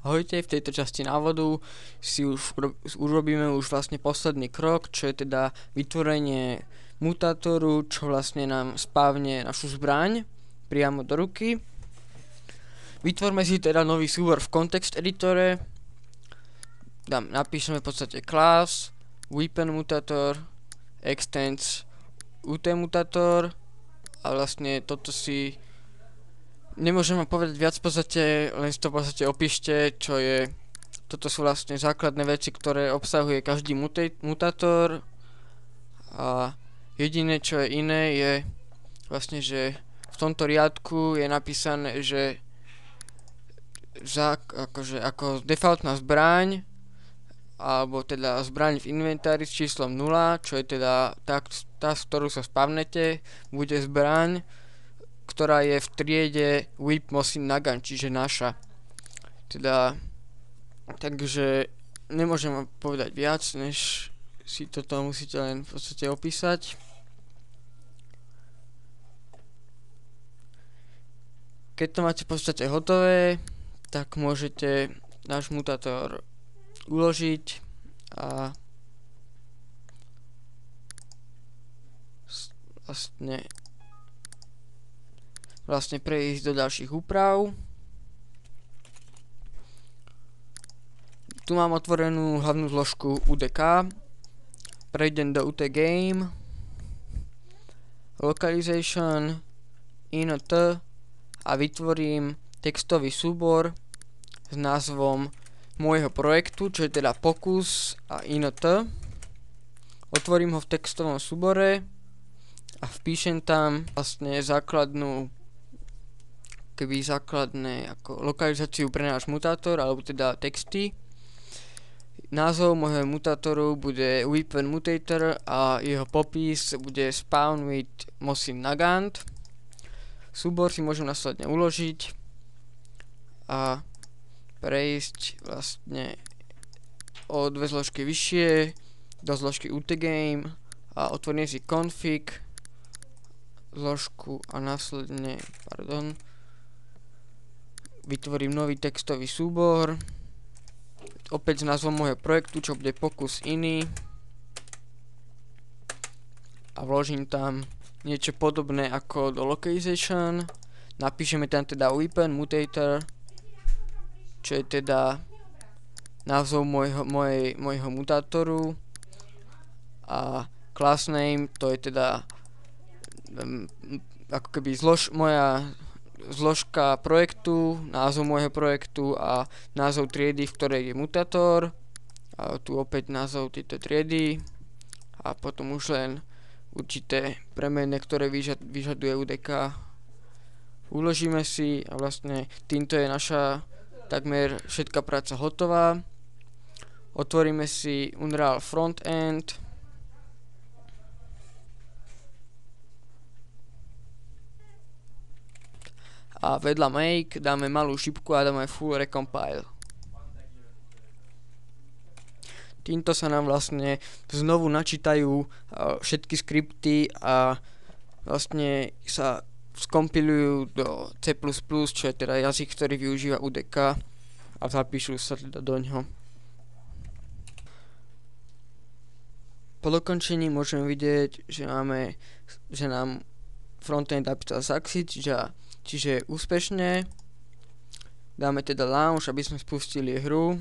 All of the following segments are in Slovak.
Ahojte, v tejto časti návodu si urobíme už vlastne posledný krok, čo je teda vytvorenie mutátoru, čo vlastne nám spávne našu zbraň priamo do ruky. Vytvorme si teda nový súbor v context editore. Napíšeme v podstate class, weapon mutator, extends ut mutator a vlastne toto si nemôžem vám povedať viac, v podstate len si to v podstate opíšte, čo je. Toto sú vlastne základné veci, ktoré obsahuje každý mutátor. A jediné, čo je iné, je vlastne, že v tomto riadku je napísané, že ako defaultná zbraň, alebo teda zbraň v inventári s číslom 0, čo je teda tá, z ktorú sa spavnete, bude zbraň, ktorá je v triede Whip Mosin Nagant, čiže naša. Teda, takže nemôžem vám povedať viac, než si toto musíte len v podstate opísať. Keď to máte v podstate hotové, tak môžete náš mutátor uložiť a vlastne prejsť do ďalších úprav. Tu mám otvorenú hlavnú zložku UDK. Prejdem do UT Game, Localization, int a vytvorím textový súbor s názvom môjho projektu, čo je teda pokus a int. Otvorím ho v textovom súbore a vpíšem tam vlastne základné ako lokalizáciu pre náš mutátor, alebo teda texty. Názov môjho mutátoru bude Weapon Mutator a jeho popis bude Spawn with Mosin Nagant. Súbor si môžem následne uložiť a prejsť vlastne o dve zložky vyššie do zložky UTGame a otvorím si config zložku a následne vytvorím nový textový súbor opäť s názvom môjho projektu, čo bude pokus iný, a vložím tam niečo podobné ako do localization. Napíšeme tam teda weapon mutator, čo je teda názov môjho mutátoru, a class name, to je teda ako keby moja zložka projektu, názov môjho projektu a názov triedy, v ktorej je mutátor, a tu opäť názov tejto triedy a potom už len určité premene, ktoré vyžaduje UDK. Uložíme si a vlastne týmto je naša takmer všetká práca hotová. Otvoríme si Unreal Frontend. A vedľa make dáme malú šipku a dáme full recompile. Týmto sa nám vlastne znovu načítajú všetky skripty a vlastne sa skompilujú do C++, čo je teda jazyk, ktorý využíva UDK, a zapíšu sa teda do ňoho. Po dokončení môžeme vidieť, že nám frontend napísal succeed, čiže úspešne. Dáme teda launch, aby sme spustili hru.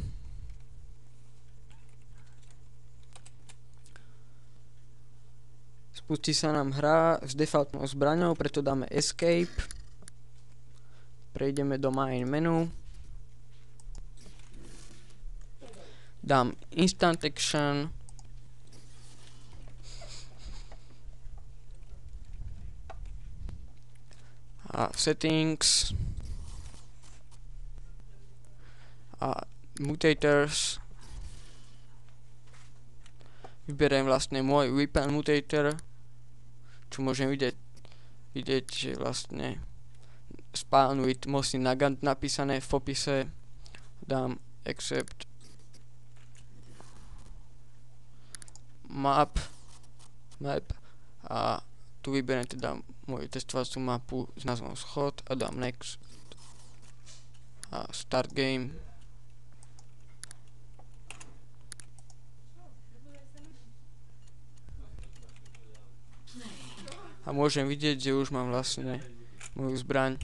Spustí sa nám hra s defaultnou zbraňou, preto dáme escape. Prejdeme do main menu. Dám instant action. A settings a mutators vyberiem vlastne môj weapon mutator, čo môžem vidieť, že vlastne Spawn with Mosin Nagant napísané v popise. Dám accept map a tu vyberiem teda moju testovaciu mapu s názvom schod a dám next a start game. a môžem vidieť, že už mám vlastne moju zbraň.